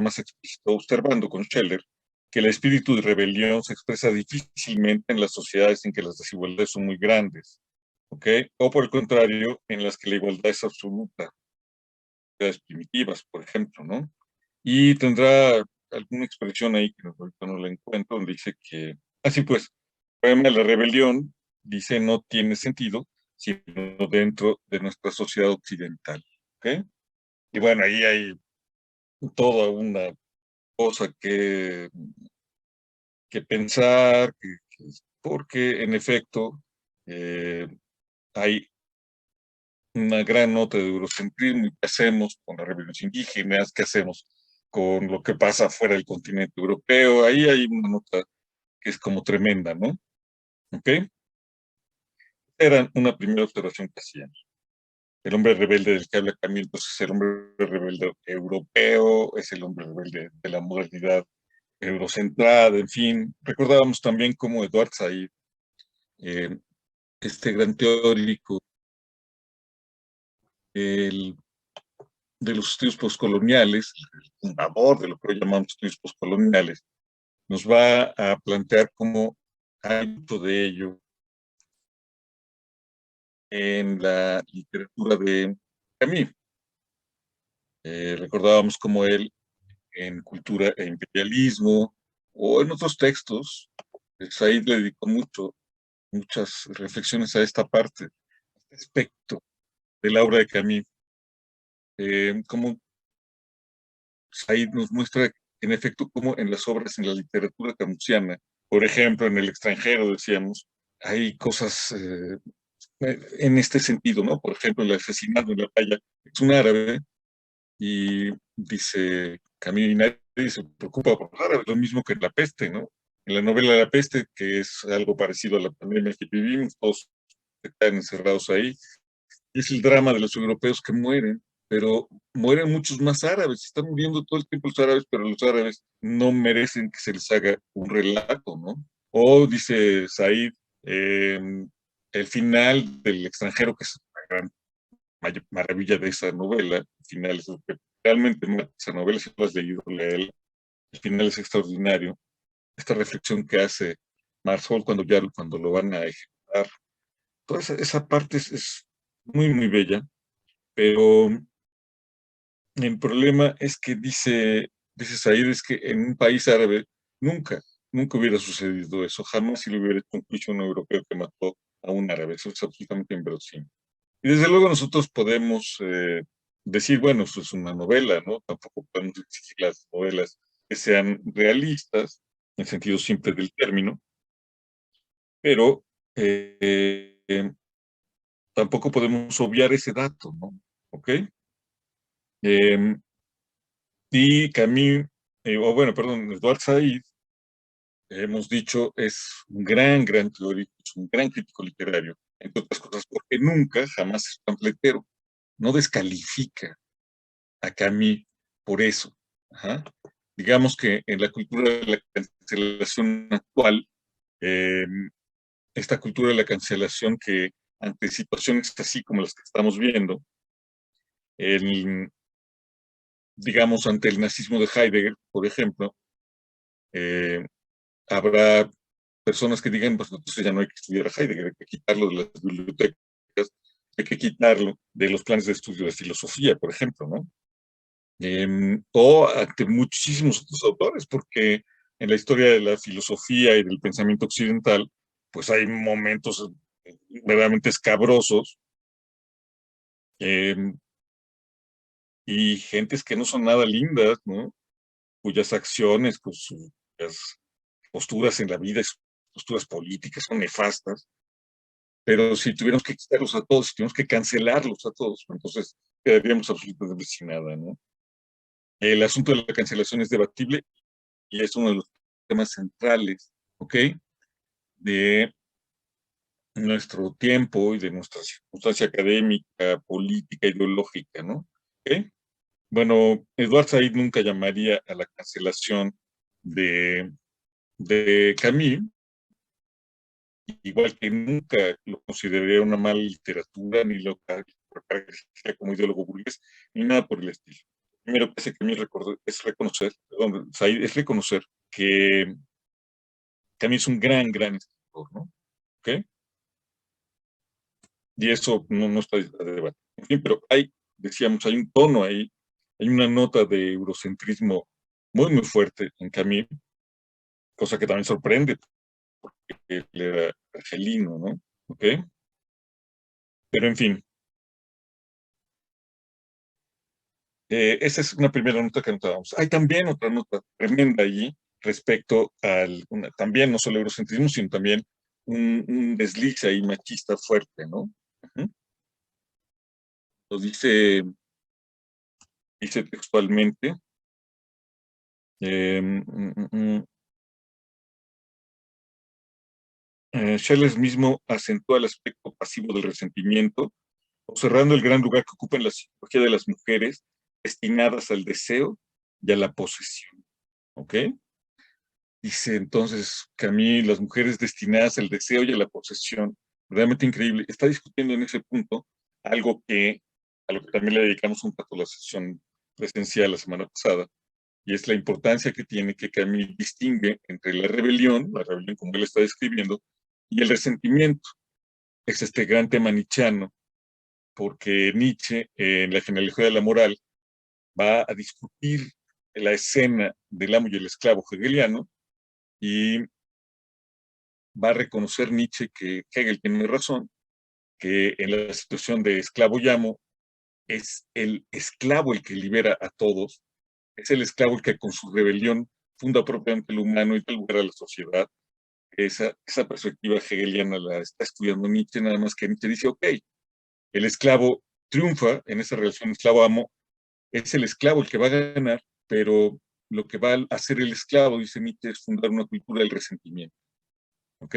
más explícito, observando con Scheller que el espíritu de rebelión se expresa difícilmente en las sociedades en que las desigualdades son muy grandes, ¿ok? O por el contrario, en las que la igualdad es absoluta, sociedades primitivas, por ejemplo, ¿no? Y tendrá alguna expresión ahí que ahorita no la encuentro, donde dice que, así pues, el problema de la rebelión, dice, no tiene sentido, sino dentro de nuestra sociedad occidental, ¿ok? Y bueno, ahí hay toda una cosa que pensar, porque en efecto eh, hay una gran nota de eurocentrismo. ¿Qué hacemos con las rebeliones indígenas? ¿Qué hacemos con lo que pasa fuera del continente europeo? Ahí hay una nota que es como tremenda, ¿no? ¿Ok? Era una primera observación que hacían. El hombre rebelde del que habla Camille, pues es el hombre rebelde europeo, es el hombre rebelde de la modernidad eurocentrada, en fin. Recordábamos también cómo Edward Said, eh, este gran teórico el, de los estudios postcoloniales, el fundador de lo que hoy llamamos estudios postcoloniales, nos va a plantear cómo hay mucho de ello en la literatura de Camus. Recordábamos cómo él, en Cultura e Imperialismo, o en otros textos, Said le dedicó muchas reflexiones a esta parte, a este aspecto de la obra de Camus. Como Said nos muestra, en efecto, cómo en las obras, en la literatura camusiana, por ejemplo, en El extranjero, decíamos, hay cosas en este sentido, ¿no? Por ejemplo, el asesinato en la playa es un árabe y dice Camille, y nadie se preocupa por los árabes, lo mismo que en La Peste, ¿no? En la novela La Peste, que es algo parecido a la pandemia que vivimos, todos se quedan encerrados ahí, es el drama de los europeos que mueren, pero mueren muchos más árabes, están muriendo todo el tiempo los árabes, pero los árabes no merecen que se les haga un relato, ¿no? O dice Said, eh, el final del extranjero, que es la gran maravilla de esa novela, el final es lo que realmente mata esa novela, si lo has leído, léela, el final es extraordinario, esta reflexión que hace Marsol cuando lo van a ejecutar, toda esa parte es muy, muy bella, pero el problema es que dice Said, es que en un país árabe nunca, nunca hubiera sucedido eso, jamás se le hubiera hecho un juicio a un europeo que mató a un árabe, eso es absolutamente inverosímil. Y desde luego nosotros podemos decir, bueno, eso es una novela, ¿no? Tampoco podemos exigir las novelas que sean realistas, en el sentido simple del término, pero tampoco podemos obviar ese dato, ¿no? ¿Ok? Eh, y Camus, o bueno, perdón, Edward Said, hemos dicho, es un gran, gran teórico, es un gran crítico literario, entre otras cosas, porque nunca, jamás es pamfletero, no descalifica a Camus por eso. Ajá. Digamos que en la cultura de la cancelación actual, eh, esta cultura de la cancelación que ante situaciones así como las que estamos viendo, el, digamos, ante el nazismo de Heidegger, por ejemplo, eh, habrá personas que digan, pues entonces ya no hay que estudiar a Heidegger, hay que quitarlo de las bibliotecas, hay que quitarlo de los planes de estudio de filosofía, por ejemplo, ¿no? O ante muchísimos otros autores, porque en la historia de la filosofía y del pensamiento occidental, pues hay momentos verdaderamente escabrosos eh, y gentes que no son nada lindas, ¿no? Cuyas acciones, pues, sus posturas en la vida, sus posturas políticas son nefastas, pero si tuviéramos que quitarlos a todos, si tuviéramos que cancelarlos a todos, entonces quedaríamos absolutamente sin nada, ¿no? El asunto de la cancelación es debatible y es uno de los temas centrales, ¿ok? De nuestro tiempo y de nuestra circunstancia académica, política, ideológica, ¿no? ¿Ok? Bueno, Edward Said nunca llamaría a la cancelación de, de Camus, igual que nunca lo consideraría una mala literatura, ni lo calificaría como ideólogo burgués, ni nada por el estilo. primero que hace que a mí es reconocer, perdón, Said, es reconocer que a mí es un gran, gran escritor, ¿no? ¿Ok? Y eso no está a debate. En fin, pero decíamos, hay un tono ahí, hay una nota de eurocentrismo muy, muy fuerte en Camus, cosa que también sorprende, porque él era argelino, ¿no? ¿Ok? Pero en fin, esa es una primera nota que notábamos. Hay también otra nota tremenda allí respecto también no solo eurocentrismo, sino también un desliz ahí machista fuerte, ¿no? Ujú. Lo dice textualmente. Charles mismo acentúa el aspecto pasivo del resentimiento, observando el gran lugar que ocupa en la psicología de las mujeres destinadas al deseo y a la posesión. ¿Ok? Dice entonces que a mí las mujeres destinadas al deseo y a la posesión, realmente increíble. Está discutiendo en ese punto algo a lo que también le dedicamos un rato a la sesión presencial la semana pasada, y es la importancia que tiene que Camille distingue entre la rebelión como él está describiendo, y el resentimiento. Es este gran tema nietzscheano, porque Nietzsche, en la genealogía de la moral, va a discutir la escena del amo y el esclavo hegeliano, y va a reconocer Nietzsche que Hegel tiene razón, que en la situación de esclavo y amo es el esclavo el que libera a todos, es el esclavo el que con su rebelión funda propiamente el humano y da lugar a la sociedad. Esa perspectiva hegeliana la está estudiando Nietzsche, nada más que Nietzsche dice, ok, el esclavo triunfa en esa relación esclavo-amo, es el esclavo el que va a ganar, pero lo que va a hacer el esclavo, dice Nietzsche, es fundar una cultura del resentimiento. ¿Ok?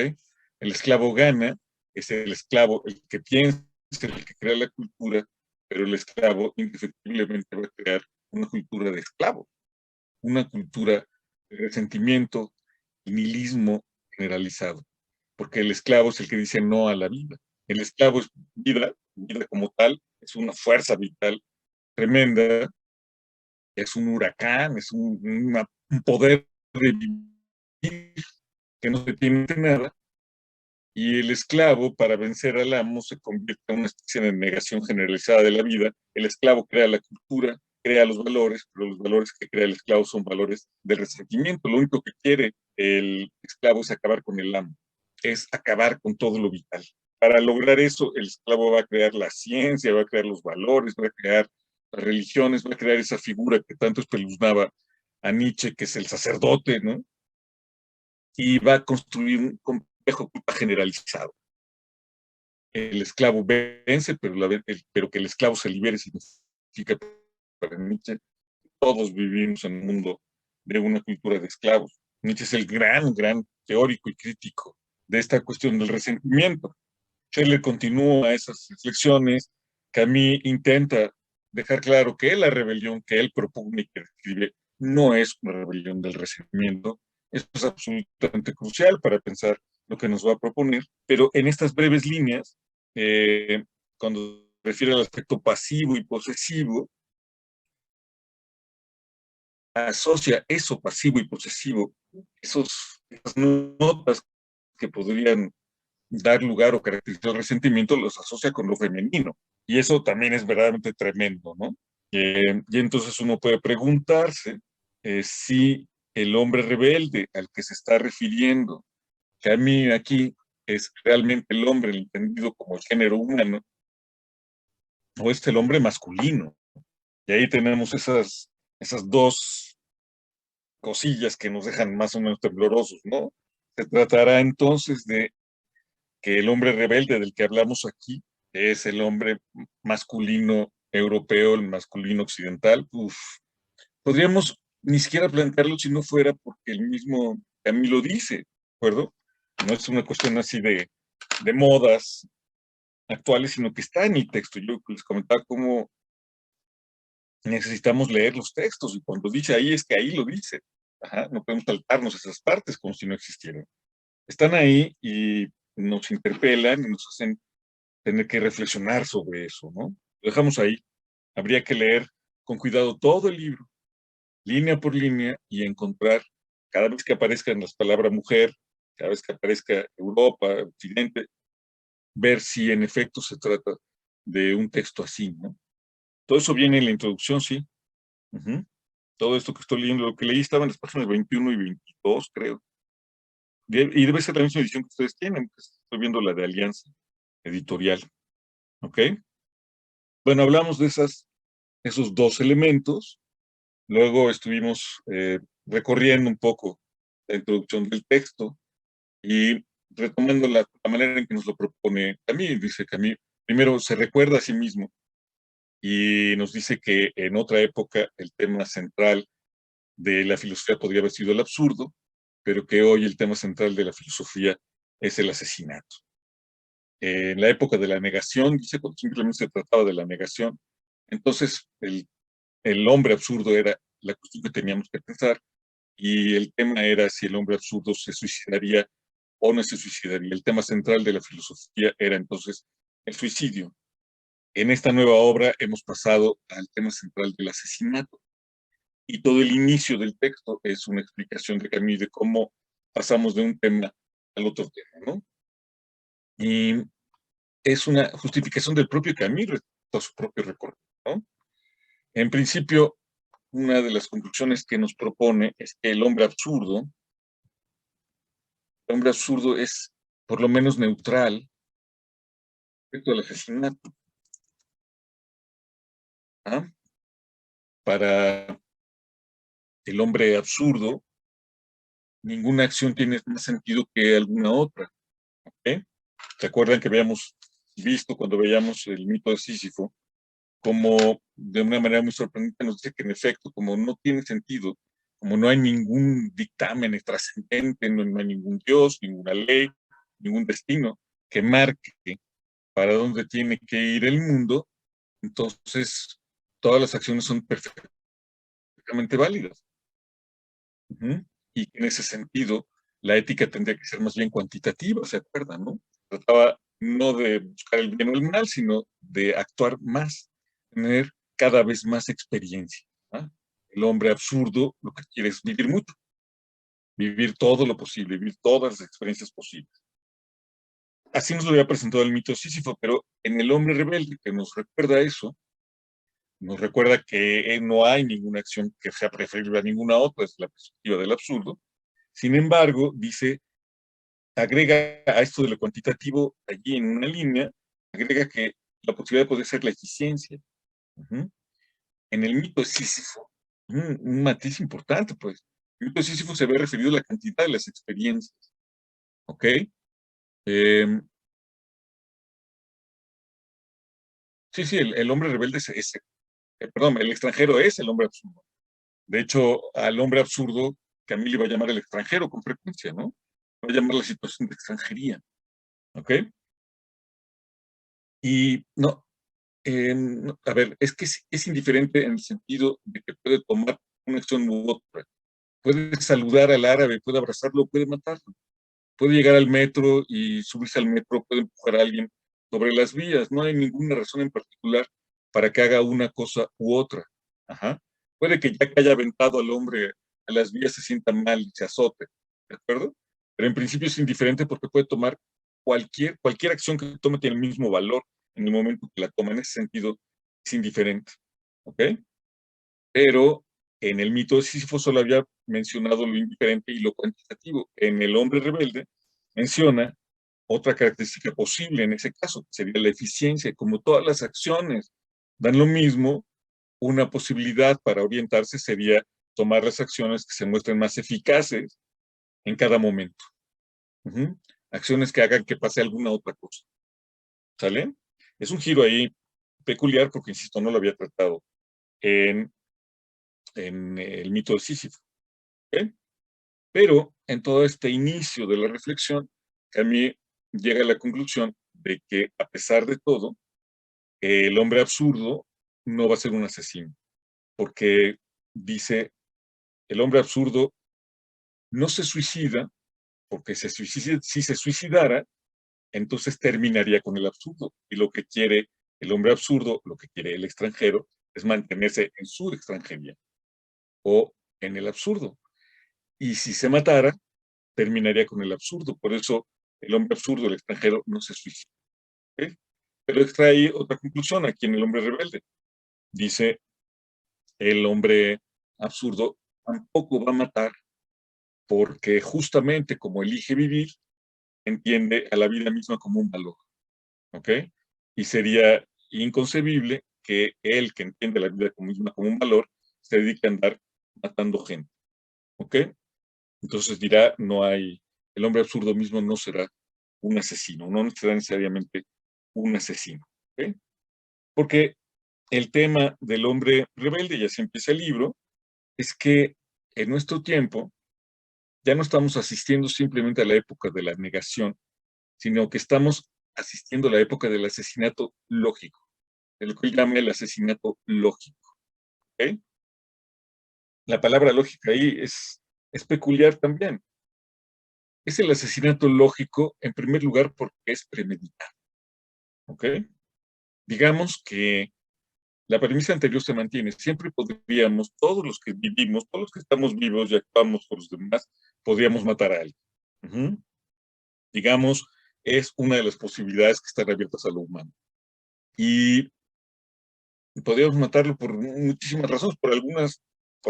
El esclavo gana, es el esclavo el que piensa, el que crea la cultura, pero el esclavo indefectiblemente va a crear una cultura de esclavo, una cultura de resentimiento y nihilismo generalizado, porque el esclavo es el que dice no a la vida. El esclavo es vida, vida como tal, es una fuerza vital tremenda, es un huracán, es un poder de vivir que no se tiene nada, y el esclavo, para vencer al amo, se convierte en una especie de negación generalizada de la vida. El esclavo crea la cultura, crea los valores, pero los valores que crea el esclavo son valores del resentimiento. Lo único que quiere el esclavo es acabar con el amo, es acabar con todo lo vital. Para lograr eso, el esclavo va a crear la ciencia, va a crear los valores, va a crear las religiones, va a crear esa figura que tanto espeluznaba a Nietzsche, que es el sacerdote, ¿no? Y va a construir un complejo culpa generalizado. El esclavo vence, pero que el esclavo se libere significa para Nietzsche todos vivimos en un mundo de una cultura de esclavos. Nietzsche es el gran, gran teórico y crítico de esta cuestión del resentimiento. Scheller continúa esas reflexiones. Camus intenta dejar claro que la rebelión que él propone y que describe no es una rebelión del resentimiento. Eso es absolutamente crucial para pensar lo que nos va a proponer, pero en estas breves líneas, cuando refiere al aspecto pasivo y posesivo, asocia eso pasivo y posesivo, esas notas que podrían dar lugar o caracterizar el resentimiento, los asocia con lo femenino. Y eso también es verdaderamente tremendo, ¿no? Y entonces uno puede preguntarse si el hombre rebelde al que se está refiriendo, que a mí aquí es realmente el hombre entendido como el género humano, o es el hombre masculino. Y ahí tenemos esas dos cosillas que nos dejan más o menos temblorosos, ¿no? Se tratará entonces de que el hombre rebelde del que hablamos aquí es el hombre masculino europeo, el masculino occidental. Uf, podríamos ni siquiera plantearlo si no fuera porque el mismo Camus lo dice, ¿de acuerdo? No es una cuestión así de modas actuales, sino que está en el texto. Yo les comentaba cómo necesitamos leer los textos y cuando dice ahí es que ahí lo dice. Ajá, no podemos saltarnos esas partes como si no existieran. Están ahí y nos interpelan y nos hacen tener que reflexionar sobre eso, ¿no? Lo dejamos ahí. Habría que leer con cuidado todo el libro, línea por línea, y encontrar, cada vez que aparezcan las palabras mujer, cada vez que aparezca Europa, Occidente, ver si en efecto se trata de un texto así, ¿no? Todo eso viene en la introducción, sí. Ujú. Todo esto que estoy leyendo, lo que leí estaba en las páginas 21 y 22, creo. Y debe ser la misma edición que ustedes tienen, pues, estoy viendo la de Alianza Editorial, ¿ok? Bueno, hablamos de esos dos elementos, luego estuvimos recorriendo un poco la introducción del texto y retomando la manera en que nos lo propone Camus. Dice Camus, primero se recuerda a sí mismo y nos dice que en otra época el tema central de la filosofía podría haber sido el absurdo, pero que hoy el tema central de la filosofía es el asesinato. En la época de la negación, dice, cuando simplemente se trataba de la negación, entonces el hombre absurdo era la cuestión que teníamos que pensar, y el tema era si el hombre absurdo se suicidaría o no se suicidaría. El tema central de la filosofía era entonces el suicidio. En esta nueva obra hemos pasado al tema central del asesinato, y todo el inicio del texto es una explicación de Camus de cómo pasamos de un tema al otro tema, ¿no? Y es una justificación del propio Camus respecto a su propio recorrido, ¿no? En principio, una de las conclusiones que nos propone es que el hombre absurdo es por lo menos neutral respecto al asesinato. ¿Ah? Para el hombre absurdo, ninguna acción tiene más sentido que alguna otra. ¿Eh? ¿Se acuerdan que habíamos visto cuando veíamos el mito de Sísifo, como de una manera muy sorprendente nos dice que en efecto, como no tiene sentido, como no hay ningún dictamen trascendente, no hay ningún Dios, ninguna ley, ningún destino que marque para dónde tiene que ir el mundo, entonces todas las acciones son perfectamente válidas. Y en ese sentido, la ética tendría que ser más bien cuantitativa, ¿se acuerdan, no? Trataba no de buscar el bien o el mal, sino de actuar más, tener cada vez más experiencia. ¿Ah? El hombre absurdo lo que quiere es vivir mucho, vivir todo lo posible, vivir todas las experiencias posibles. Así nos lo había presentado el mito de Sísifo, pero en el hombre rebelde, que nos recuerda eso, nos recuerda que no hay ninguna acción que sea preferible a ninguna otra desde la perspectiva del absurdo. Sin embargo, dice, agrega a esto de lo cuantitativo, allí en una línea, agrega que la posibilidad de poder ser la eficiencia. Uh-huh. En el mito de Sísifo, un matiz importante, pues, el mito de Sísifo se ve referido a la cantidad de las experiencias. ¿Ok? Eh, sí, sí, el hombre rebelde perdón, el extranjero es el hombre absurdo. De hecho, al hombre absurdo, Camille va a llamar el extranjero con frecuencia, ¿no? Va a llamar la situación de extranjería. ¿Ok? Y no, a ver, es que es indiferente en el sentido de que puede tomar una acción u otra. Puede saludar al árabe, puede abrazarlo, puede matarlo. Puede llegar al metro y subirse al metro, puede empujar a alguien sobre las vías. No hay ninguna razón en particular para que haga una cosa u otra. Ajá. Puede que ya que haya aventado al hombre a las vías se sienta mal y se azote, ¿de acuerdo? Pero en principio es indiferente porque puede tomar cualquier acción que tome tiene el mismo valor en el momento que la toma. En ese sentido, es indiferente. ¿Ok? Pero en el mito de Sísifo solo había mencionado lo indiferente y lo cuantitativo. En el hombre rebelde menciona otra característica posible en ese caso, que sería la eficiencia. Como todas las acciones dan lo mismo, una posibilidad para orientarse sería tomar las acciones que se muestren más eficaces en cada momento. Uh-huh. Acciones que hagan que pase alguna otra cosa. ¿Sale? Es un giro ahí peculiar porque, insisto, no lo había tratado en, en el mito de Sísifo. ¿Okay? Pero en todo este inicio de la reflexión, a mí llega a la conclusión de que, a pesar de todo, el hombre absurdo no va a ser un asesino, porque dice, el hombre absurdo no se suicida, porque si se suicidara, entonces terminaría con el absurdo. Y lo que quiere el hombre absurdo, lo que quiere el extranjero, es mantenerse en su extranjería o en el absurdo. Y si se matara, terminaría con el absurdo. Por eso el hombre absurdo, el extranjero, no se suicida. ¿Ok? Pero extrae otra conclusión aquí en el hombre rebelde. Dice, el hombre absurdo tampoco va a matar porque justamente como elige vivir, entiende a la vida misma como un valor. ¿Ok? Y sería inconcebible que él, que entiende la vida misma como un valor, se dedique a andar matando gente. ¿Ok? Entonces dirá, no hay, el hombre absurdo mismo no será un asesino, no será necesariamente un asesino. ¿Ok? Porque el tema del hombre rebelde, y así empieza el libro, es que en nuestro tiempo ya no estamos asistiendo simplemente a la época de la negación, sino que estamos asistiendo a la época del asesinato lógico, de lo que él llama el asesinato lógico. ¿Ok? La palabra lógica ahí es peculiar también. Es el asesinato lógico, en primer lugar, porque es premeditado. ¿Ok? Digamos que la premisa anterior se mantiene. Siempre podríamos, todos los que vivimos, todos los que estamos vivos y actuamos por los demás, podríamos matar a alguien. Ujú. Digamos, es una de las posibilidades que están abiertas a lo humano. Y podríamos matarlo por muchísimas razones, por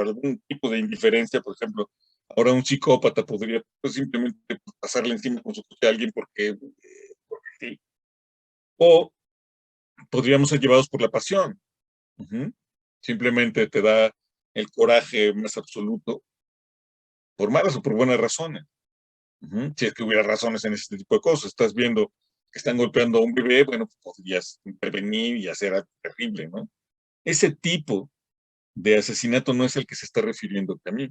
algún tipo de indiferencia, por ejemplo. Ahora un psicópata podría pues, simplemente pasarle encima con su coche a alguien porque sí. O podríamos ser llevados por la pasión. Ujú. Simplemente te da el coraje más absoluto, por malas o por buenas razones. Ujú. Si es que hubiera razones en este tipo de cosas. Estás viendo que están golpeando a un bebé, bueno, pues podrías intervenir y hacer algo terrible, ¿no? Ese tipo de asesinato no es el que se está refiriendo a mí.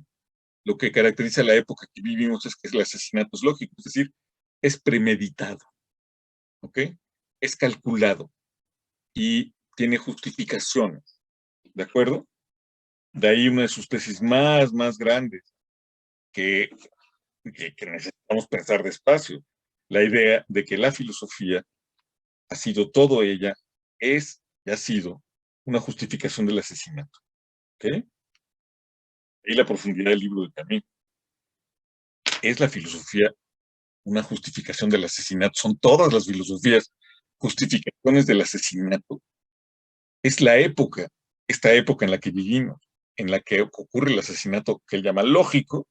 Lo que caracteriza la época que vivimos es que el asesinato es lógico, es decir, es premeditado, ¿ok? Es calculado y tiene justificaciones, ¿de acuerdo? De ahí una de sus tesis más grandes, que, que necesitamos pensar despacio, la idea de que la filosofía ha sido todo ella, es y ha sido una justificación del asesinato, ¿ok? Y la profundidad del libro de Camus. ¿Es la filosofía una justificación del asesinato? Son todas las filosofías justificaciones del asesinato. Es la época, esta época en la que vivimos, en la que ocurre el asesinato que él llama lógico,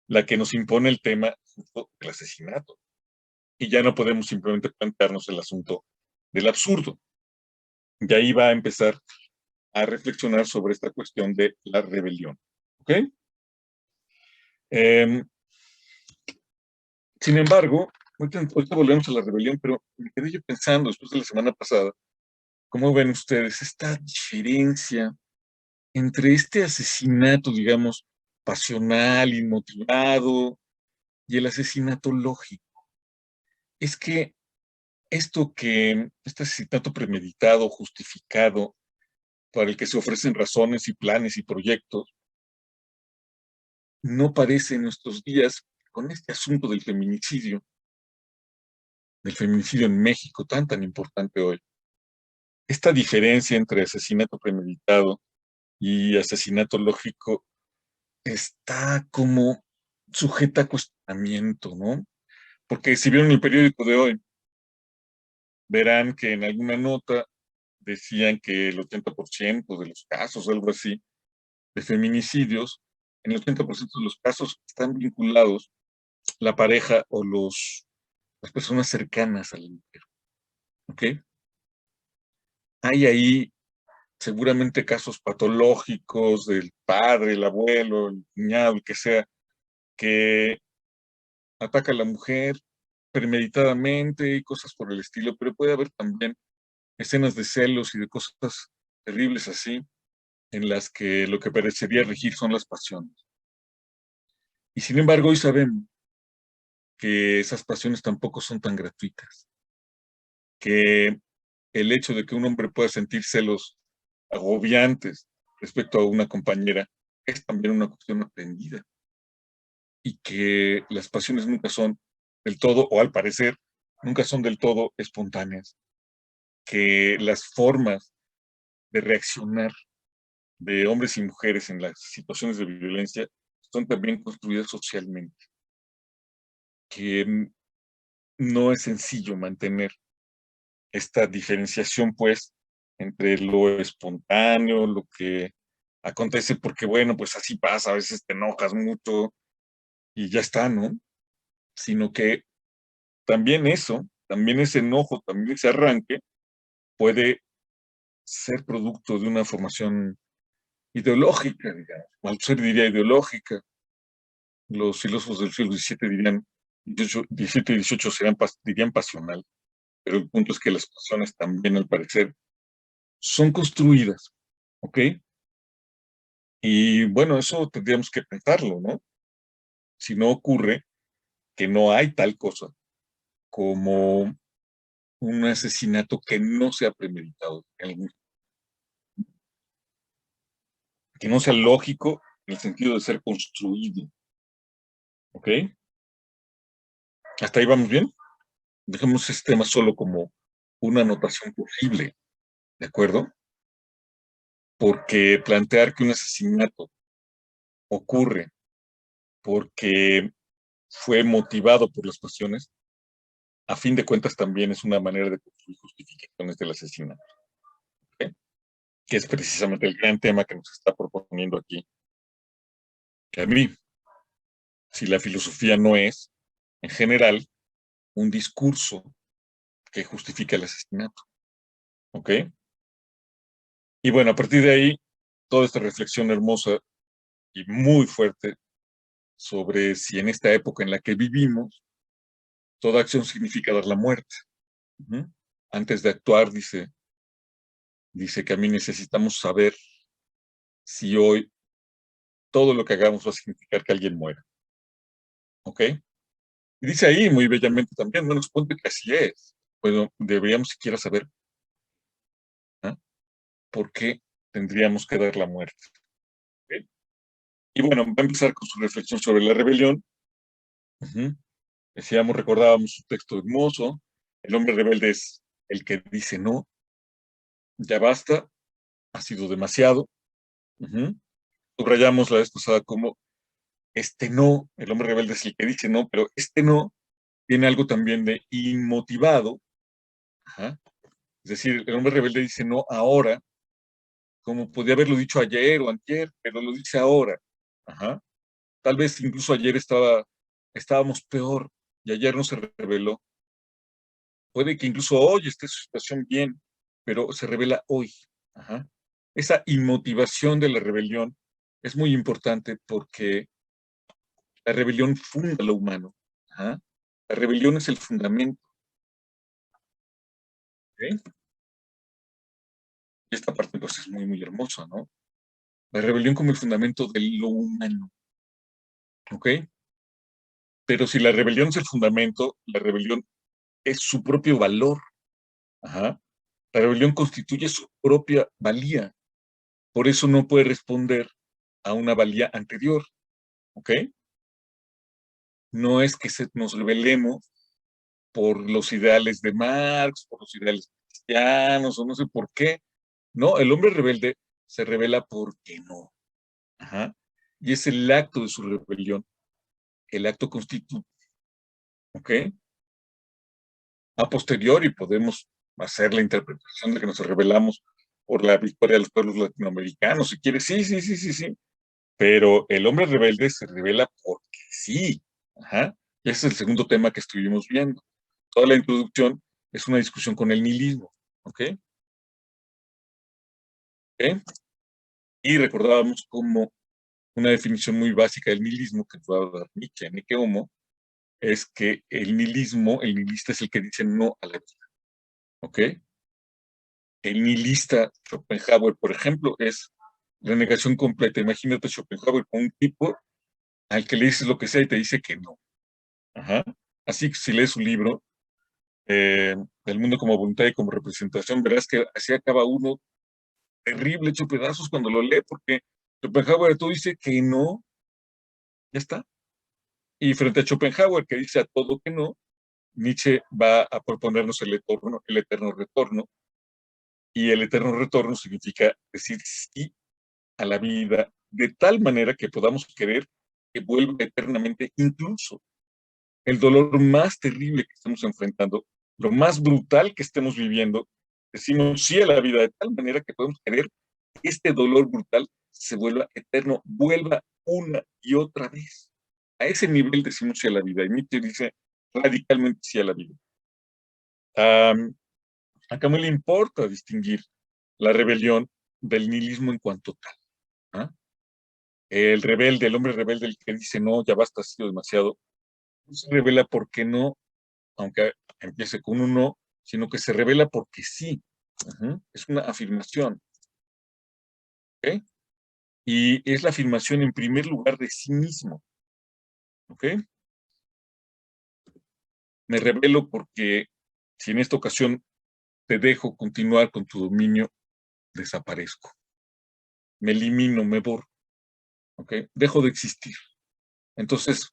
la que nos impone el tema justo del asesinato. Y ya no podemos simplemente plantearnos el asunto del absurdo. Y ahí va a empezar a reflexionar sobre esta cuestión de la rebelión. ¿Ok? Eh, Sin embargo, ahorita volvemos a la rebelión, pero me quedé yo pensando después de la semana pasada, ¿cómo ven ustedes esta diferencia entre este asesinato, digamos, pasional, inmotivado, y el asesinato lógico? Es que este asesinato premeditado, justificado, para el que se ofrecen razones y planes y proyectos, no parece en nuestros días con este asunto del feminicidio en México, tan importante hoy. Esta diferencia entre asesinato premeditado y asesinato lógico está como sujeta a cuestionamiento, ¿no? Porque si vieron el periódico de hoy, verán que en alguna nota decían que el 80% de los casos, algo así, de feminicidios, en el 80% de los casos están vinculados la pareja o las personas cercanas a la mujer, ¿ok? Hay ahí seguramente casos patológicos del padre, el abuelo, el cuñado, el que sea, que ataca a la mujer premeditadamente y cosas por el estilo, pero puede haber también escenas de celos y de cosas terribles así, en las que lo que parecería regir son las pasiones. Y sin embargo, hoy sabemos que esas pasiones tampoco son tan gratuitas, que el hecho de que un hombre pueda sentir celos agobiantes respecto a una compañera es también una cuestión aprendida y que las pasiones nunca son del todo, o al parecer, nunca son del todo espontáneas, que las formas de reaccionar de hombres y mujeres en las situaciones de violencia son también construidas socialmente, que no es sencillo mantener esta diferenciación, pues, entre lo espontáneo, lo que acontece porque, bueno, pues así pasa, a veces te enojas mucho y ya está, ¿no? Sino que también eso, también ese enojo, también ese arranque puede ser producto de una formación ideológica, digamos. Althusser diría ideológica, los filósofos del siglo XVII dirían, 17 y 18 dirían pasional, pero el punto es que las pasiones también, al parecer, son construidas, ¿ok? Y bueno, eso tendríamos que pensarlo, ¿no? Si no ocurre que no hay tal cosa como un asesinato que no sea premeditado, que no sea lógico en el sentido de ser construido, ¿ok? ¿Hasta ahí vamos bien? Dejemos este tema solo como una anotación posible, ¿de acuerdo? Porque plantear que un asesinato ocurre porque fue motivado por las pasiones, a fin de cuentas también es una manera de construir justificaciones del asesinato, ¿ok? Que es precisamente el gran tema que nos está proponiendo aquí Camus. Si la filosofía no es, en general, un discurso que justifica el asesinato, ¿ok? Y bueno, a partir de ahí, toda esta reflexión hermosa y muy fuerte sobre si en esta época en la que vivimos, toda acción significa dar la muerte. Uh-huh. Antes de actuar, dice que a mí necesitamos saber si hoy todo lo que hagamos va a significar que alguien muera. ¿Ok? Y dice ahí muy bellamente también, bueno, suponte que así es. Bueno, deberíamos siquiera saber, ¿eh? ¿Por qué tendríamos que dar la muerte? ¿Ok? Y bueno, va a empezar con su reflexión sobre la rebelión. Uh-huh. Decíamos, recordábamos su texto hermoso. El hombre rebelde es el que dice no, ya basta, ha sido demasiado. Uh-huh. Subrayamos la vez pasada como este no, el hombre rebelde es el que dice no, pero este no tiene algo también de inmotivado. Ajá. Es decir, el hombre rebelde dice no ahora, como podía haberlo dicho ayer o antier, pero lo dice ahora. Ajá. Tal vez incluso ayer estábamos peor y ayer no se reveló. Puede que incluso hoy esté su situación bien, pero se revela hoy. Ajá. Esa inmotivación de la rebelión es muy importante porque la rebelión funda lo humano. Ajá. La rebelión es el fundamento. ¿Ok? Y esta parte pues es muy, muy hermosa, ¿no? La rebelión como el fundamento de lo humano. ¿Ok? Pero si la rebelión es el fundamento, la rebelión es su propio valor. Ajá. La rebelión constituye su propia valía. Por eso no puede responder a una valía anterior. ¿Ok? No es que nos rebelemos por los ideales de Marx, por los ideales cristianos, o no sé por qué. No, el hombre rebelde se revela porque no. Ajá. Y es el acto de su rebelión, el acto constitutivo. ¿Ok? A posteriori podemos hacer la interpretación de que nos rebelamos por la victoria de los pueblos latinoamericanos, si quiere, sí, sí, sí, sí, sí. Pero el hombre rebelde se revela porque sí. Ajá. Y ese es el segundo tema que estuvimos viendo. Toda la introducción es una discusión con el nihilismo. ¿Ok? ¿Ok? Y recordábamos como una definición muy básica del nihilismo que fue a dar Nietzsche, Nike Homo, es que el nihilista es el que dice no a la vida. ¿Ok? El nihilista Schopenhauer, por ejemplo, es la negación completa. Imagínate Schopenhauer con un tipo al que le dices lo que sea y te dice que no. Ajá. Así que si lees su libro, El mundo como voluntad y como representación, verás que así acaba uno terrible, hecho pedazos cuando lo lee, porque Schopenhauer tú dice que no, ya está. Y frente a Schopenhauer, que dice a todo que no, Nietzsche va a proponernos el eterno retorno Y el eterno retorno significa decir sí a la vida de tal manera que podamos querer que vuelva eternamente, incluso el dolor más terrible que estemos enfrentando, lo más brutal que estemos viviendo, decimos sí a la vida de tal manera que podemos querer que este dolor brutal se vuelva eterno, vuelva una y otra vez. A ese nivel decimos sí a la vida. Y Nietzsche dice radicalmente sí a la vida. Um, a Camus le importa distinguir la rebelión del nihilismo en cuanto tal. ¿Ah? El rebelde, el hombre rebelde, el que dice no, ya basta, ha sido demasiado, no se revela porque no, aunque empiece con un no, sino que se revela porque sí. Es una afirmación. ¿Ok? Y es la afirmación en primer lugar de sí mismo. ¿Ok? Me revelo porque si en esta ocasión te dejo continuar con tu dominio, desaparezco. Me elimino, me borro. ¿Ok? Dejo de existir. Entonces,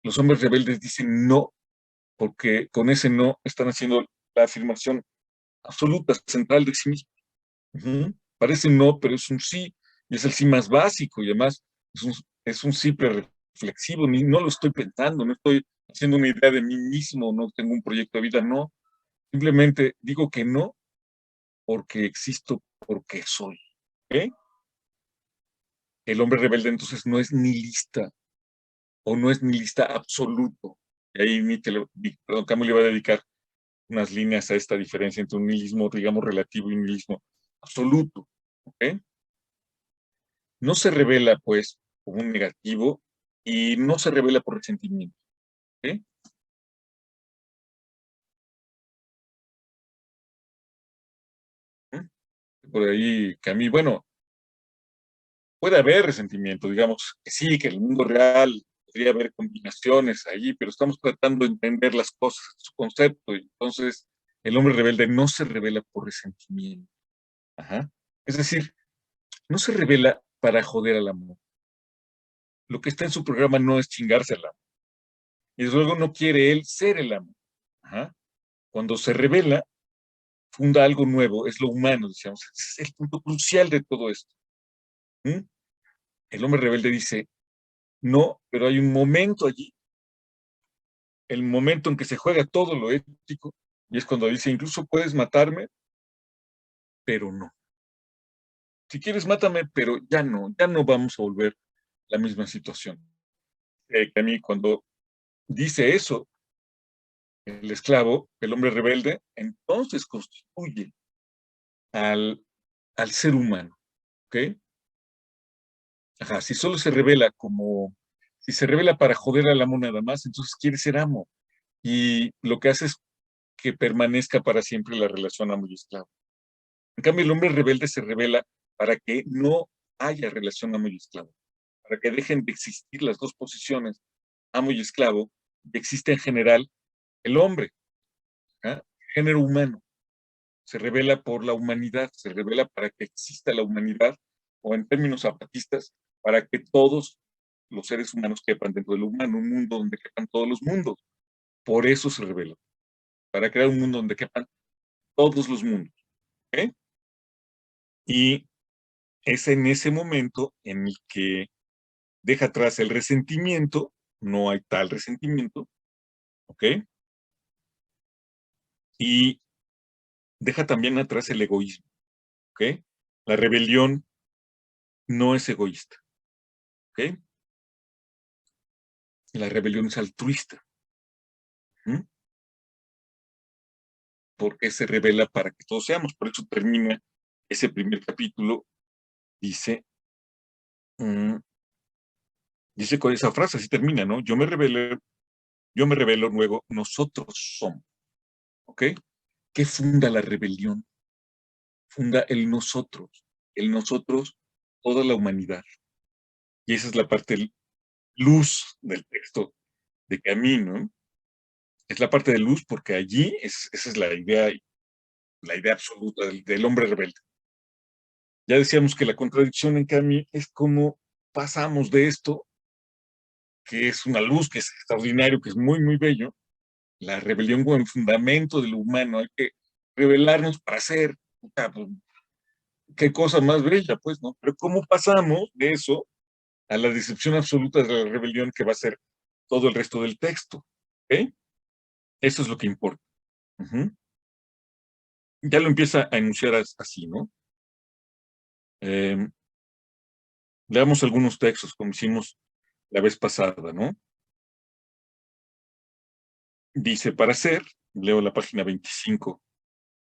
los hombres rebeldes dicen no, porque con ese no están haciendo la afirmación absoluta, central de sí mismo. Parece no, pero es un sí, y es el sí más básico, y además es un sí reflexivo, ni, no lo estoy pensando, no estoy haciendo una idea de mí mismo, no tengo un proyecto de vida, no. Simplemente digo que no porque existo, porque soy. ¿Ok? El hombre rebelde entonces no es nihilista, o no es nihilista absoluto. Y ahí perdón, Camus le va a dedicar unas líneas a esta diferencia entre un nihilismo, digamos, relativo y un nihilismo absoluto. ¿Ok? No se revela, pues, como un negativo y no se revela por resentimiento. ¿Ok? Por ahí, que a mí, bueno, puede haber resentimiento, digamos que sí, que en el mundo real podría haber combinaciones ahí, pero estamos tratando de entender las cosas, su concepto, y entonces el hombre rebelde no se revela por resentimiento. Ajá. Es decir, no se revela para joder al amor. Lo que está en su programa no es chingarse al amor. Y desde luego no quiere él ser el amor. Ajá. Cuando se revela, funda algo nuevo, es lo humano, decíamos. Ese es el punto crucial de todo esto. ¿Mm? El hombre rebelde dice, no, pero hay un momento allí, el momento en que se juega todo lo ético, y es cuando dice, incluso puedes matarme, pero no. Si quieres, mátame, pero ya no vamos a volver a la misma situación. Que a mí cuando dice eso, el esclavo, el hombre rebelde, entonces constituye al, al ser humano. ¿Ok? Ajá, si solo se revela como, si se revela para joder al amo nada más, entonces quiere ser amo. Y lo que hace es que permanezca para siempre la relación amo y esclavo. En cambio, el hombre rebelde se revela para que no haya relación amo y esclavo, para que dejen de existir las dos posiciones, amo y esclavo, y existe en general el hombre, ¿ah? Género humano. Se revela por la humanidad, se revela para que exista la humanidad, o en términos zapatistas, para que todos los seres humanos quepan dentro del humano, un mundo donde quepan todos los mundos. Por eso se revela, para crear un mundo donde quepan todos los mundos. ¿Ok? Y es en ese momento en el que deja atrás el resentimiento, no hay tal resentimiento, ¿ok? Y deja también atrás el egoísmo, ¿ok? La rebelión no es egoísta, ¿ok? La rebelión es altruista, ¿m? Porque se revela para que todos seamos. Por eso termina ese primer capítulo, dice, mm, dice con esa frase, así termina, ¿no? Yo me revelo, luego nosotros somos, ¿ok? ¿Qué funda la rebelión? Funda el nosotros, toda la humanidad. Y esa es la parte luz del texto de Camino. Es la parte de luz porque allí esa es la idea absoluta del hombre rebelde. Ya decíamos que la contradicción en Camino es cómo pasamos de esto, que es una luz, que es extraordinario, que es muy, muy bello, la rebelión como el fundamento de lo humano. Hay que rebelarnos para ser, puta, pues, qué cosa más bella, pues, ¿no? Pero ¿cómo pasamos de eso a la decepción absoluta de la rebelión que va a ser todo el resto del texto? ¿Ok? Eso es lo que importa. Ujú. Ya lo empieza a enunciar así, ¿no? Eh, Leamos algunos textos, como hicimos la vez pasada, ¿no? Dice, para ser, leo la página 25,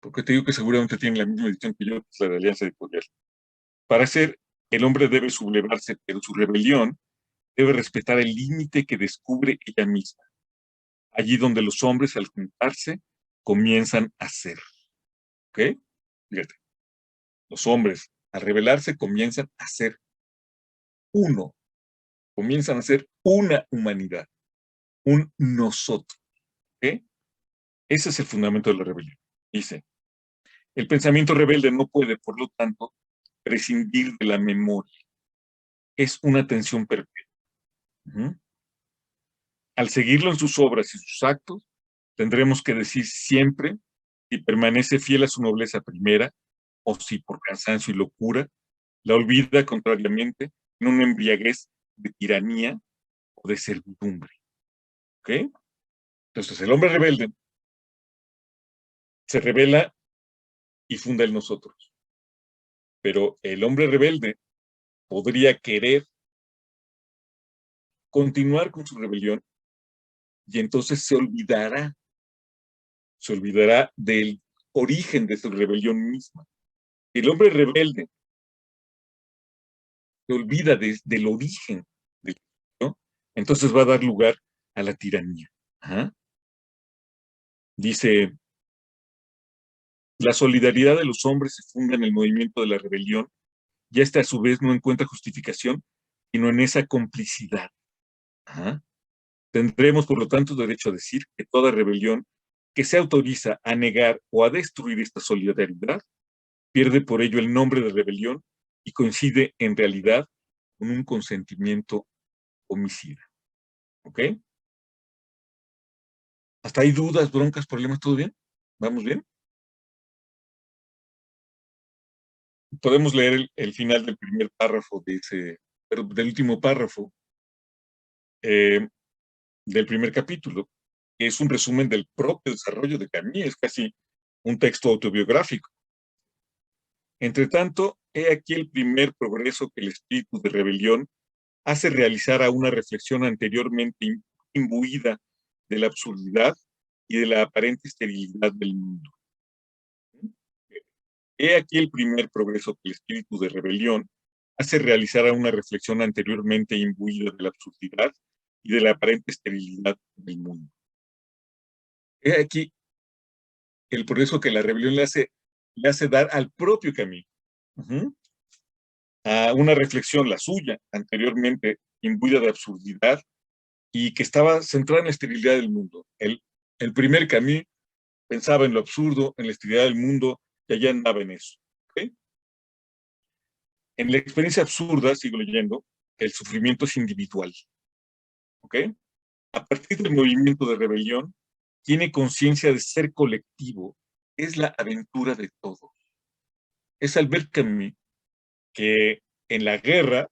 porque te digo que seguramente tienen la misma edición que yo, que es la de Alianza Editorial. Para ser, el hombre debe sublevarse, pero su rebelión debe respetar el límite que descubre ella misma, allí donde los hombres, al juntarse, comienzan a ser. ¿Ok? Fíjate, los hombres, al rebelarse, comienzan a ser uno, comienzan a ser una humanidad, un nosotros. ¿Ok? Ese es el fundamento de la rebelión. Dice, el pensamiento rebelde no puede, por lo tanto, prescindir de la memoria. Es una tensión perpetua. ¿Uh? Al seguirlo en sus obras y sus actos, tendremos que decir siempre si permanece fiel a su nobleza primera o si por cansancio y locura la olvida contrariamente en una embriaguez de tiranía o de servidumbre. ¿Ok? Entonces el hombre rebelde se revela y funda el nosotros, pero el hombre rebelde podría querer continuar con su rebelión y entonces se olvidará del origen de su rebelión misma. El hombre rebelde se olvida del origen, ¿no? Entonces va a dar lugar a la tiranía. Ajá. Dice, la solidaridad de los hombres se funda en el movimiento de la rebelión y este a su vez no encuentra justificación, sino en esa complicidad. Ajá. Tendremos, por lo tanto, derecho a decir que toda rebelión que se autoriza a negar o a destruir esta solidaridad pierde por ello el nombre de rebelión y coincide en realidad con un consentimiento homicida. ¿Ok? Hasta hay dudas, broncas, problemas, ¿todo bien? ¿Vamos bien? Podemos leer el final del primer párrafo de ese, pero del último párrafo eh, del primer capítulo, que es un resumen del propio desarrollo de Camus, es casi un texto autobiográfico. Entre tanto, he aquí el primer progreso que el espíritu de rebelión hace realizar a una reflexión anteriormente imbuida de la absurdidad y de la aparente esterilidad del mundo. He aquí el primer progreso que el espíritu de rebelión hace realizar a una reflexión anteriormente imbuida de la absurdidad y de la aparente esterilidad del mundo. He aquí el progreso que la rebelión le hace dar al propio camino. Uh-huh. A una reflexión, la suya, anteriormente imbuida de absurdidad y que estaba centrada en la esterilidad del mundo. El primer camino pensaba en lo absurdo, en la esterilidad del mundo, y allá andaba en eso. ¿Okay? En la experiencia absurda, sigo leyendo, el sufrimiento es individual. ¿Ok? A partir del movimiento de rebelión, tiene conciencia de ser colectivo, es la aventura de todos. Es Albert Camus que en la guerra,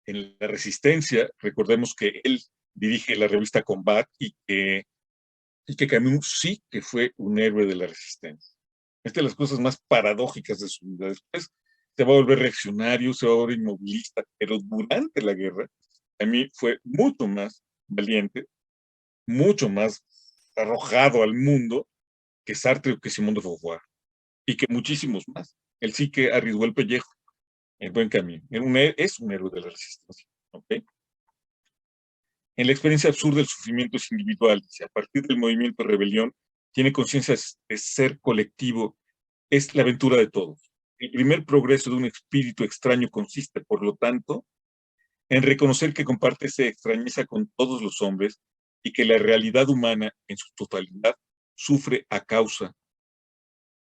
en la resistencia, recordemos que él dirige la revista Combat y que Camus sí que fue un héroe de la resistencia. Esta es de las cosas más paradójicas de su vida. Después se va a volver reaccionario, se va a volver inmovilista, pero durante la guerra, Camus fue mucho más valiente, mucho más arrojado al mundo que Sartre o que Simón de Beauvoir, y que muchísimos más. Él sí que arriesgó el pellejo, el buen camino. Es un héroe de la resistencia. ¿Okay? En la experiencia absurda, el sufrimiento es individual. A partir del movimiento de rebelión, tiene conciencia de ser colectivo. Es la aventura de todos. El primer progreso de un espíritu extraño consiste, por lo tanto, en reconocer que comparte esa extrañeza con todos los hombres y que la realidad humana en su totalidad sufre a causa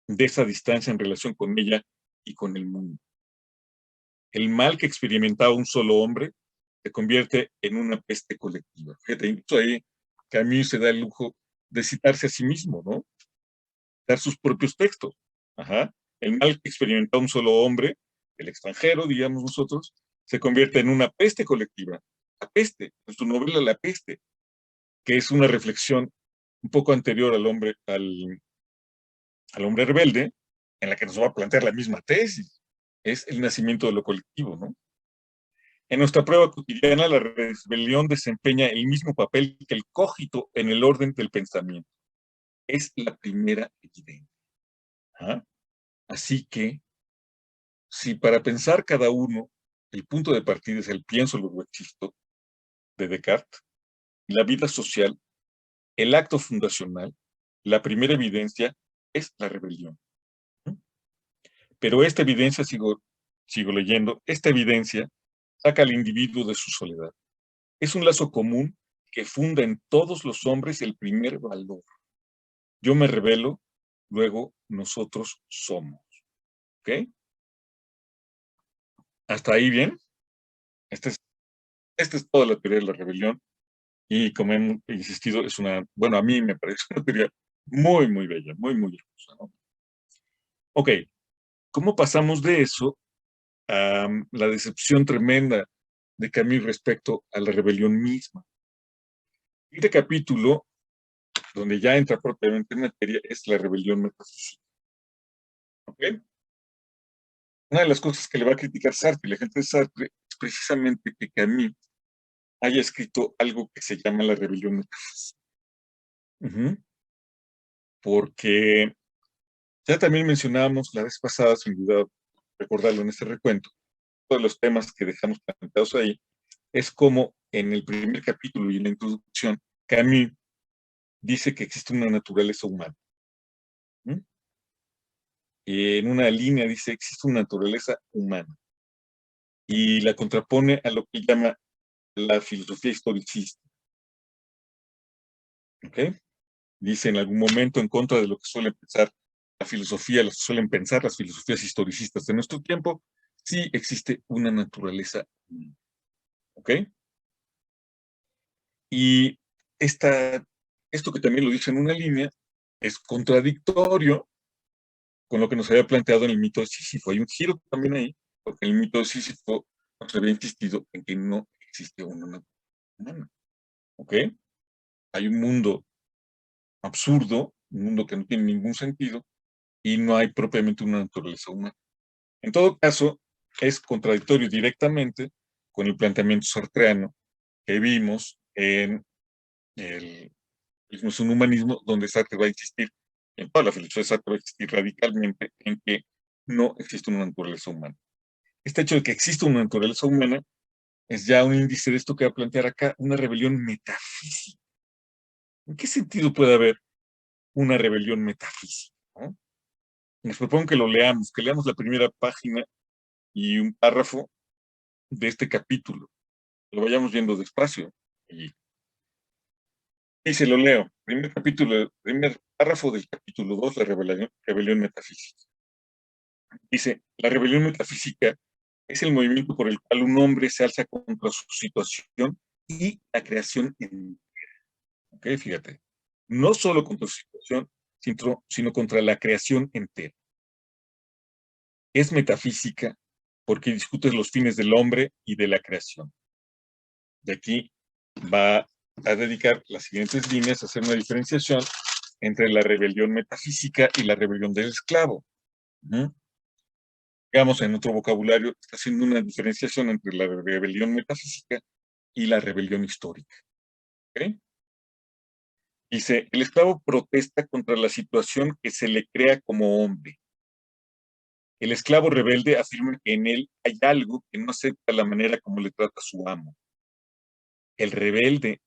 de esa distancia en relación con ella y con el mundo. El mal que experimentaba un solo hombre se convierte en una peste colectiva. Fíjate, incluso ahí Camus se da el lujo de citarse a sí mismo, ¿no? Dar sus propios textos. Ajá. El mal que experimenta un solo hombre, el extranjero, digamos nosotros, se convierte en una peste colectiva. La peste, en su novela La peste, que es una reflexión un poco anterior al hombre rebelde, en la que nos va a plantear la misma tesis. Es el nacimiento de lo colectivo, ¿no? En nuestra prueba cotidiana, la rebelión desempeña el mismo papel que el cogito en el orden del pensamiento. Es la primera evidencia. ¿Ah? Así que, si para pensar cada uno, el punto de partida es el pienso, luego existo, de Descartes, la vida social, el acto fundacional, la primera evidencia es la rebelión. Pero esta evidencia, sigo leyendo, esta evidencia saca al individuo de su soledad. Es un lazo común que funda en todos los hombres el primer valor. Yo me rebelo, luego nosotros somos. ¿Ok? ¿Hasta ahí bien? Esta es toda la teoría de la rebelión. Y como he insistido, es bueno, a mí me parece una teoría muy, muy bella, muy, muy hermosa, ¿no? Ok, ¿cómo pasamos de eso a la decepción tremenda de Camus respecto a la rebelión misma? Este capítulo, donde ya entra propiamente en materia, es la rebelión metafísica. ¿Ok? Una de las cosas que le va a criticar Sartre y la gente de Sartre es precisamente que Camus haya escrito algo que se llama la rebelión metafísica. Porque ya también mencionábamos la vez pasada, sin duda recordarlo en este recuento, todos los temas que dejamos planteados ahí, es como en el primer capítulo y en la introducción, Camus dice que existe una naturaleza humana. Y en una línea dice, existe una naturaleza humana. Y la contrapone a lo que llama la filosofía historicista. ¿Ok? Dice en algún momento en contra de lo que suele pensar la filosofía, lo que suelen pensar las filosofías historicistas de nuestro tiempo, sí existe una naturaleza humana. ¿Ok? Y esto que también lo dice en una línea es contradictorio con lo que nos había planteado en el mito de Sísifo. Hay un giro también ahí, porque en el mito de Sísifo nos había insistido en que no existe una naturaleza humana. ¿Ok? Hay un mundo absurdo, un mundo que no tiene ningún sentido, y no hay propiamente una naturaleza humana. En todo caso, es contradictorio directamente con el planteamiento sartreano que vimos en el es un humanismo donde Sartre va a insistir, en toda la filosofía de Sartre va a insistir radicalmente en que no existe una naturaleza humana. Este hecho de que existe una naturaleza humana es ya un índice de esto que va a plantear acá, una rebelión metafísica. ¿En qué sentido puede haber una rebelión metafísica? ¿No? Les propongo que leamos la primera página y un párrafo de este capítulo. Lo vayamos viendo despacio. Y se lo leo. Primer párrafo del capítulo 2, la rebelión metafísica. Dice, la rebelión metafísica es el movimiento por el cual un hombre se alza contra su situación y la creación entera. ¿Ok? Fíjate. No solo contra su situación, sino contra la creación entera. Es metafísica porque discute los fines del hombre y de la creación. De aquí va a dedicar las siguientes líneas a hacer una diferenciación entre la rebelión metafísica y la rebelión del esclavo. Digamos, en otro vocabulario, está haciendo una diferenciación entre la rebelión metafísica y la rebelión histórica. ¿Okay? Dice, el esclavo protesta contra la situación que se le crea como hombre. El esclavo rebelde afirma que en él hay algo que no acepta la manera como le trata su amo. El rebelde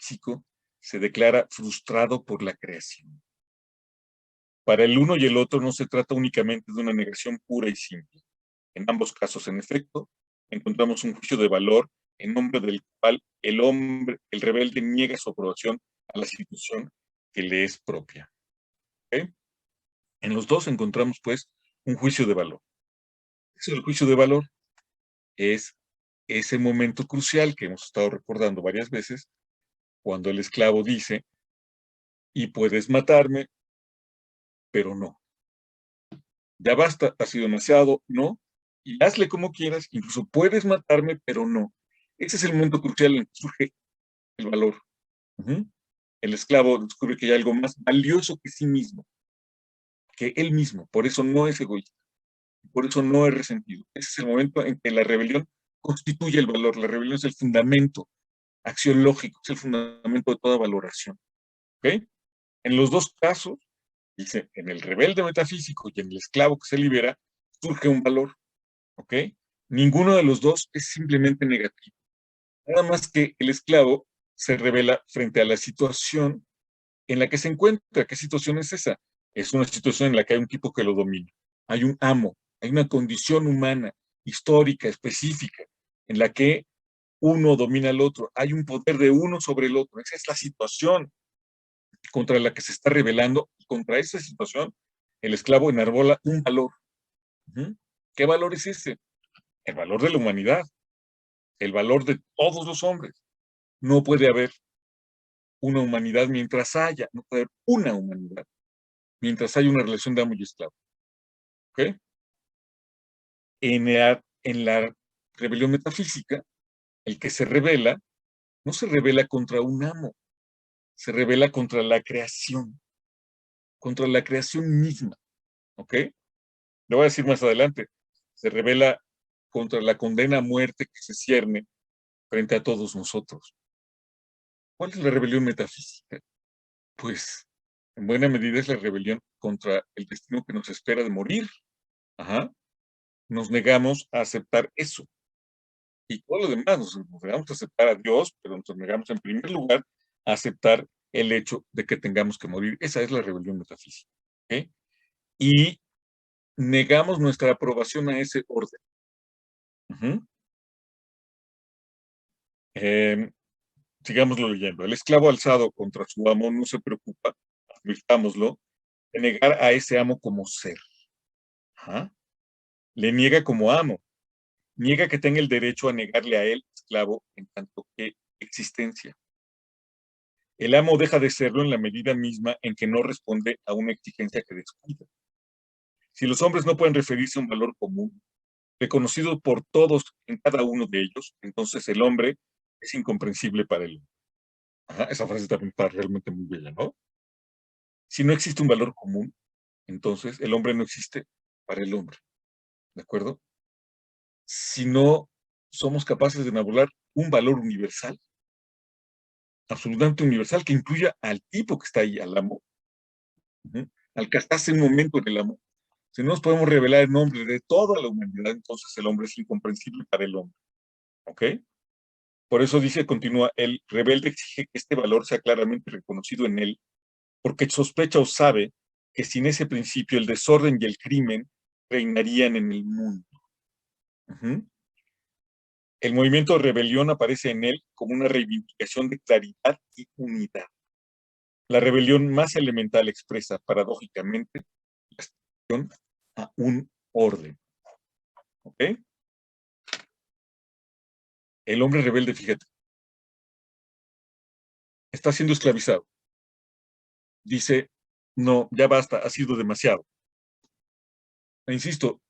físico se declara frustrado por la creación. Para el uno y el otro no se trata únicamente de una negación pura y simple. En ambos casos, en efecto, encontramos un juicio de valor en nombre del cual el rebelde niega su aprobación a la situación que le es propia. ¿Okay? En los dos encontramos, pues, un juicio de valor. Eso del juicio de valor es ese momento crucial que hemos estado recordando varias veces, cuando el esclavo dice, y puedes matarme, pero no. Ya basta, ha sido demasiado, no, y hazle como quieras, incluso puedes matarme, pero no. Ese es el momento crucial en que surge el valor. Ujú. El esclavo descubre que hay algo más valioso que sí mismo, que él mismo, por eso no es egoísta, por eso no es resentido. Ese es el momento en que la rebelión constituye el valor, la rebelión es el fundamento axiológico, es el fundamento de toda valoración. ¿Ok? En los dos casos, dice, en el rebelde metafísico y en el esclavo que se libera, surge un valor. ¿Ok? Ninguno de los dos es simplemente negativo. Nada más que el esclavo se revela frente a la situación en la que se encuentra. ¿Qué situación es esa? Es una situación en la que hay un tipo que lo domina. Hay un amo, hay una condición humana, histórica, específica, en la que uno domina al otro. Hay un poder de uno sobre el otro. Esa es la situación contra la que se está rebelando. Y contra esa situación, el esclavo enarbola un valor. ¿Uh-huh? ¿Qué valor es ese? El valor de la humanidad, el valor de todos los hombres. No puede haber una humanidad mientras haya, no puede haber una humanidad mientras haya una relación de amo y esclavo. ¿Ok? En la rebelión metafísica, el que se rebela no se rebela contra un amo, se rebela contra la creación misma. ¿Ok? Lo voy a decir más adelante. Se rebela contra la condena a muerte que se cierne frente a todos nosotros. ¿Cuál es la rebelión metafísica? Pues, en buena medida es la rebelión contra el destino que nos espera de morir. Ajá. Nos negamos a aceptar eso. Y todo lo demás, nos negamos a aceptar a Dios, pero nos negamos en primer lugar a aceptar el hecho de que tengamos que morir. Esa es la rebelión metafísica. ¿Ok? Y negamos nuestra aprobación a ese orden. Ujú. Eh, Sigámoslo leyendo. El esclavo alzado contra su amo no se preocupa, advirtámoslo, de negar a ese amo como ser. Ajá. Le niega como amo. Niega que tenga el derecho a negarle a él, esclavo, en tanto que existencia. El amo deja de serlo en la medida misma en que no responde a una exigencia que descuida. Si los hombres no pueden referirse a un valor común, reconocido por todos en cada uno de ellos, entonces el hombre es incomprensible para él. Ajá, esa frase también está realmente muy bella, ¿no? Si no existe un valor común, entonces el hombre no existe para el hombre, ¿de acuerdo? Si no somos capaces de enabolar un valor universal, absolutamente universal, que incluya al tipo que está ahí, al amo, ¿uh? Al que hasta hace un momento en el amo. Si no nos podemos revelar el nombre de toda la humanidad, entonces el hombre es incomprensible para el hombre. ¿Ok? Por eso dice, continúa, el rebelde exige que este valor sea claramente reconocido en él, porque sospecha o sabe que sin ese principio el desorden y el crimen reinarían en el mundo. Uh-huh. El movimiento de rebelión aparece en él como una reivindicación de claridad y unidad. La rebelión más elemental expresa, paradójicamente, la aspiración a un orden. ¿Ok? El hombre rebelde, fíjate, está siendo esclavizado. Dice, no, ya basta, ha sido demasiado. E insisto,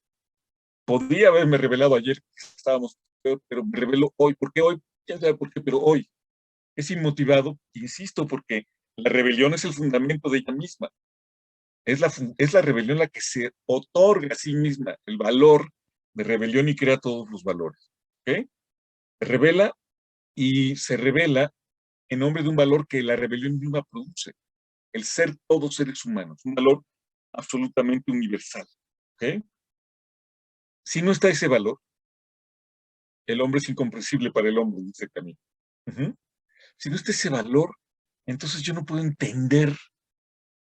podría haberme revelado ayer que estábamos peor, pero me reveló hoy. ¿Por qué hoy? Ya sabe por qué, pero hoy. Es inmotivado, insisto, porque la rebelión es el fundamento de ella misma. Es la rebelión la que se otorga a sí misma el valor de rebelión y crea todos los valores. ¿Ok? Se revela y se revela en nombre de un valor que la rebelión misma produce, el ser todos seres humanos, un valor absolutamente universal. ¿Ok? Si no está ese valor, el hombre es incomprensible para el hombre, dice Camilo. Uh-huh. Si no está ese valor, entonces yo no puedo entender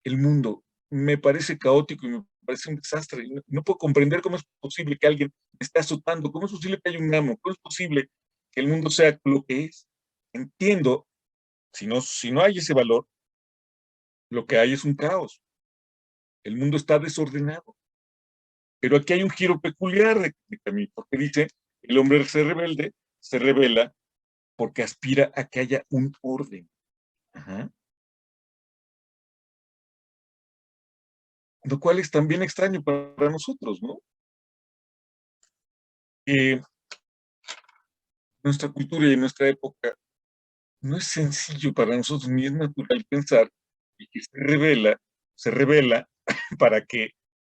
el mundo. Me parece caótico y me parece un desastre. No puedo comprender cómo es posible que alguien me esté azotando, cómo es posible que haya un amo, cómo es posible que el mundo sea lo que es. Entiendo, si no hay ese valor, lo que hay es un caos. El mundo está desordenado. Pero aquí hay un giro peculiar de Camilo, porque dice, el hombre se revela porque aspira a que haya un orden. Ajá. lo cual es también extraño para nosotros, ¿no? Eh, Nuestra cultura y nuestra época no es sencillo para nosotros ni es natural pensar y que se revela para que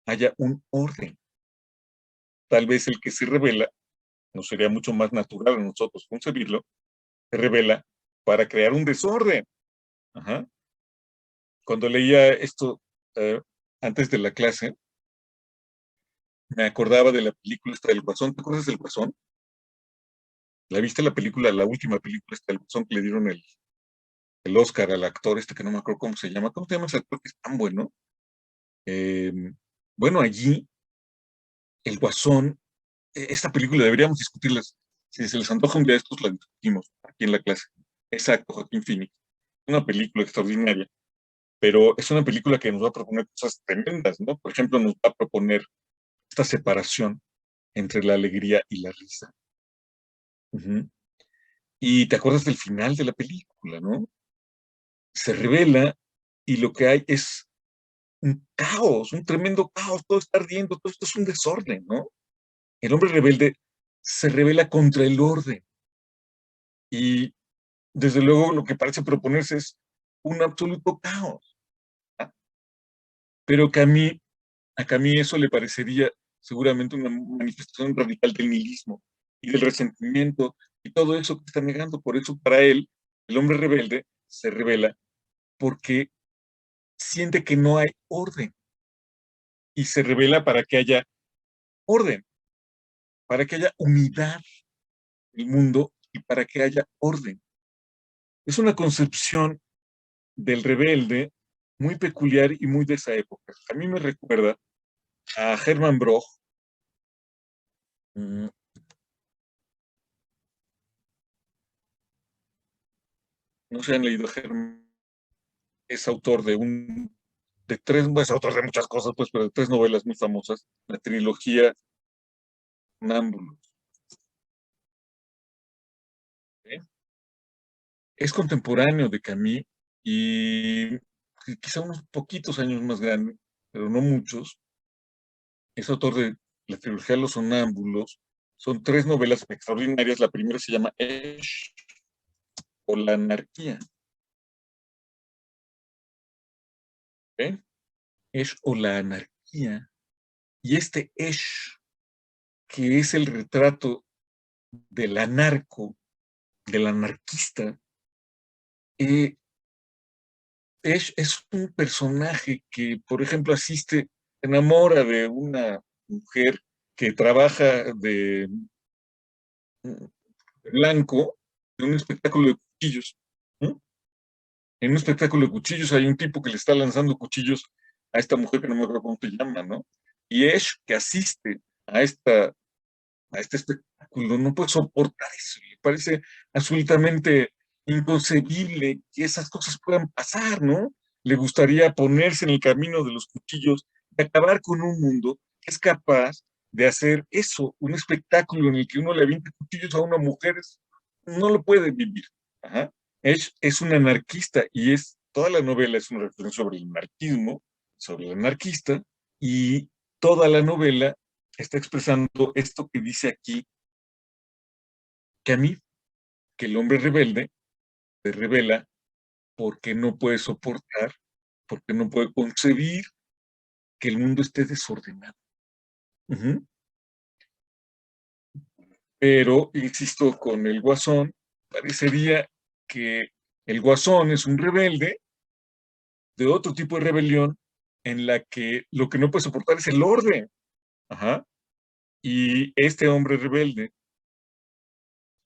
haya un orden. Tal vez el que se revela nos sería mucho más natural a nosotros concebirlo, se revela para crear un desorden. Ajá. Cuando leía esto eh, antes de la clase, me acordaba de la película esta del Guasón. ¿Te acuerdas del Guasón? ¿La viste la película, la última película esta del Guasón que le dieron el Oscar al actor este que no me acuerdo cómo se llama? ¿Cómo se llama ese actor que es tan bueno? Eh, bueno, allí el Guasón, esta película deberíamos discutirla. Si se les antoja un día de estos, la discutimos aquí en la clase. Exacto, Joaquín Phoenix. Una película extraordinaria, pero es una película que nos va a proponer cosas tremendas, ¿no? Por ejemplo, nos va a proponer esta separación entre la alegría y la risa. Ujú. Y te acuerdas del final de la película, ¿no? Se revela y lo que hay es un caos, un tremendo caos, todo está ardiendo, todo esto es un desorden, ¿no? El hombre rebelde se revela contra el orden y desde luego lo que parece proponerse es un absoluto caos, ¿ah? Pero a Camus eso le parecería seguramente una manifestación radical del nihilismo y del resentimiento y todo eso que está negando. Por eso para él, el hombre rebelde se revela porque siente que no hay orden y se revela para que haya orden, para que haya unidad en el mundo y para que haya orden. Es una concepción del rebelde muy peculiar y muy de esa época. A mí me recuerda a Hermann Broch. mm, no se han leído a Hermann, es autor de tres, pues autor de muchas cosas, pues, pero de tres novelas muy famosas, la trilogía Námbulos. ¿Eh? Es contemporáneo de Camus y quizá unos poquitos años más grande, pero no muchos. Es autor de la trilogía Los Sonámbulos. Son tres novelas extraordinarias. La primera se llama Esh o la anarquía. ¿Eh? Esh o la anarquía. Y este Esh, que es el retrato del anarco, del anarquista, eh, es un personaje que, por ejemplo, se enamora de una mujer que trabaja de blanco en un espectáculo de cuchillos. ¿No? En un espectáculo de cuchillos hay un tipo que le está lanzando cuchillos a esta mujer que no me acuerdo cómo se llama, ¿no? Y Ash, que asiste a este espectáculo, no puede soportar eso, le parece absolutamente inconcebible que esas cosas puedan pasar, ¿no? Le gustaría ponerse en el camino de los cuchillos y acabar con un mundo que es capaz de hacer eso, un espectáculo en el que uno le avienta cuchillos a una mujer, no lo puede vivir. Ajá. Es un anarquista y toda la novela es una reflexión sobre el anarquismo, sobre el anarquista, y toda la novela está expresando esto que dice aquí, que a mí, que el hombre rebelde se revela porque no puede soportar, porque no puede concebir que el mundo esté desordenado. Ujú. Pero, insisto, con el Guasón, parecería que el Guasón es un rebelde de otro tipo de rebelión en la que lo que no puede soportar es el orden. Ajá. Y este hombre rebelde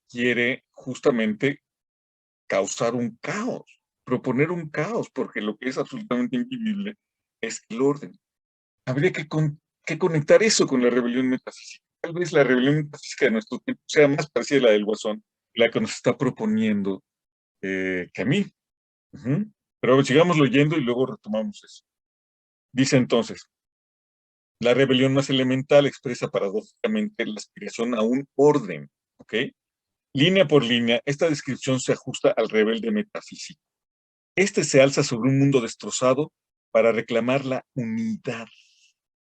quiere justamente causar un caos, proponer un caos, porque lo que es absolutamente invivible es el orden. Habría que conectar eso con la rebelión metafísica. Tal vez la rebelión metafísica de nuestro tiempo sea más parecida a la del Guasón, la que nos está proponiendo Camus. Ujú. Pero sigamos leyendo y luego retomamos eso. Dice entonces, la rebelión más elemental expresa paradójicamente la aspiración a un orden, ¿ok? Línea por línea, esta descripción se ajusta al rebelde metafísico. Este se alza sobre un mundo destrozado para reclamar la unidad.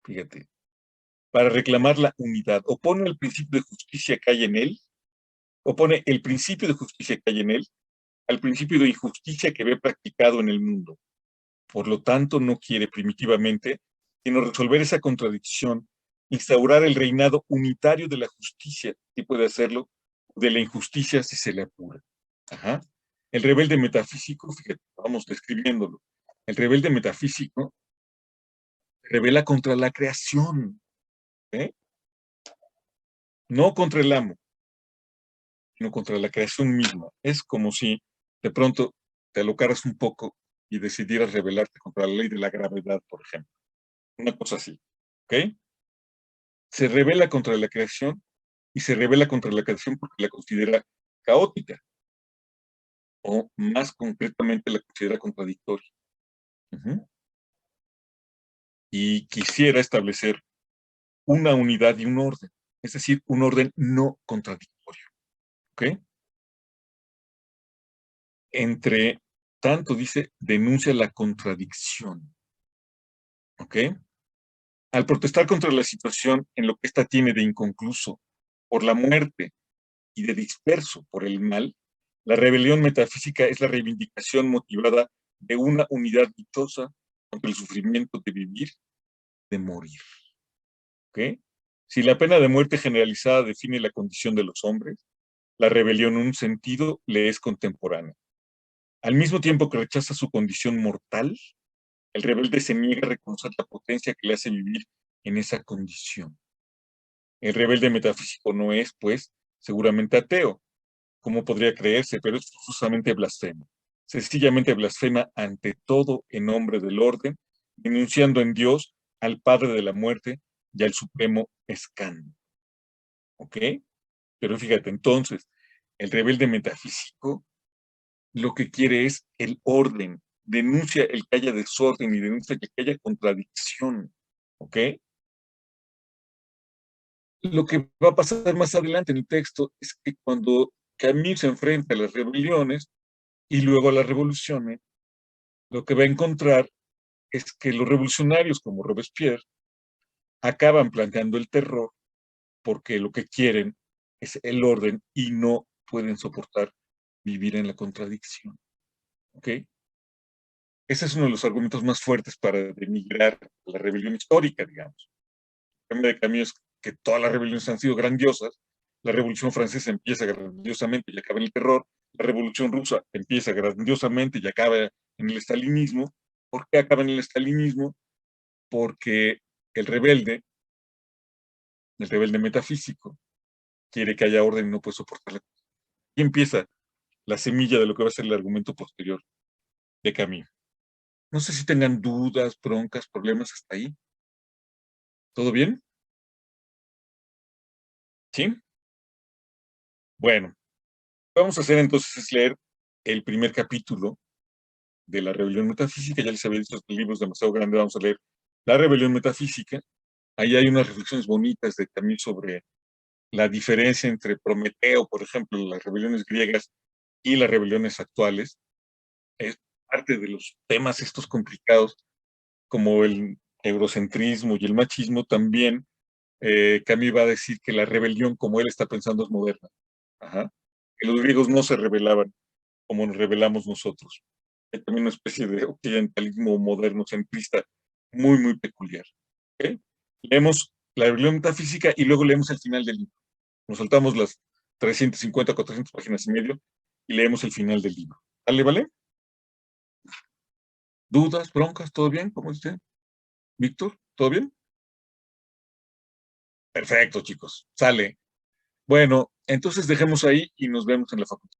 Fíjate, para reclamar la unidad. Opone el principio de justicia que hay en él, opone el principio de justicia que hay en él al principio de injusticia que ve practicado en el mundo. Por lo tanto, no quiere primitivamente, sino resolver esa contradicción, instaurar el reinado unitario de la justicia, si puede hacerlo, de la injusticia si se le apura. Ajá. El rebelde metafísico, fíjate, vamos describiéndolo. El rebelde metafísico rebela contra la creación, ¿eh? No contra el amo, sino contra la creación misma. Es como si de pronto te alocaras un poco y decidieras rebelarte contra la ley de la gravedad, por ejemplo. Una cosa así, ¿ok? Se rebela contra la creación y se rebela contra la creación porque la considera caótica o más concretamente la considera contradictoria. Uh-huh. Y quisiera establecer una unidad y un orden, es decir, un orden no contradictorio. ¿Ok? Entre tanto, dice, denuncia la contradicción. ¿Ok? Al protestar contra la situación en lo que ésta tiene de inconcluso por la muerte y de disperso por el mal, la rebelión metafísica es la reivindicación motivada de una unidad dichosa contra el sufrimiento de vivir, de morir. ¿Ok? Si la pena de muerte generalizada define la condición de los hombres, la rebelión en un sentido le es contemporánea. Al mismo tiempo que rechaza su condición mortal, el rebelde se niega a reconocer la potencia que le hace vivir en esa condición. El rebelde metafísico no es, pues, seguramente ateo, como podría creerse, pero es forzosamente blasfemo. Sencillamente blasfema ante todo en nombre del orden, denunciando en Dios al Padre de la muerte y al supremo escándalo. ¿Ok? Pero fíjate, entonces, el rebelde metafísico lo que quiere es el orden, denuncia el que haya desorden y denuncia que haya contradicción. ¿Ok? Lo que va a pasar más adelante en el texto es que cuando Camus se enfrenta a las rebeliones y luego a las revoluciones, lo que va a encontrar es que los revolucionarios como Robespierre acaban planteando el terror porque lo que quieren es el orden y no pueden soportar vivir en la contradicción. ¿Ok? Ese es uno de los argumentos más fuertes para denigrar la rebelión histórica, digamos. El tema de Camus es que todas las rebeliones han sido grandiosas. La Revolución Francesa empieza grandiosamente y acaba en el terror. La Revolución Rusa empieza grandiosamente y acaba en el estalinismo. ¿Por qué acaba en el estalinismo? Porque el rebelde metafísico, quiere que haya orden y no puede soportarla. Y empieza la semilla de lo que va a ser el argumento posterior de Camus. No sé si tengan dudas, broncas, problemas hasta ahí. ¿Todo bien? ¿Sí? Bueno, vamos a hacer entonces es leer el primer capítulo de la rebelión metafísica. Ya les había dicho que el libro es demasiado grande, vamos a leer la rebelión metafísica. Ahí hay unas reflexiones bonitas de Camus sobre la diferencia entre Prometeo, por ejemplo, las rebeliones griegas y las rebeliones actuales. Es parte de los temas estos complicados, como el eurocentrismo y el machismo, también Camus va a decir que la rebelión, como él está pensando, es moderna. Ajá. Que los griegos no se rebelaban como nos rebelamos nosotros. Hay también una especie de occidentalismo moderno centrista muy, muy peculiar. ¿Okay? Leemos la rebelión metafísica y luego leemos el final del libro. Nos saltamos las 350, 400 páginas y medio y leemos el final del libro. ¿Vale, vale? ¿Dudas, broncas? ¿Todo bien? ¿Cómo dice? Víctor, ¿todo bien? Perfecto, chicos. Sale. Bueno, entonces dejemos ahí y nos vemos en la facultad.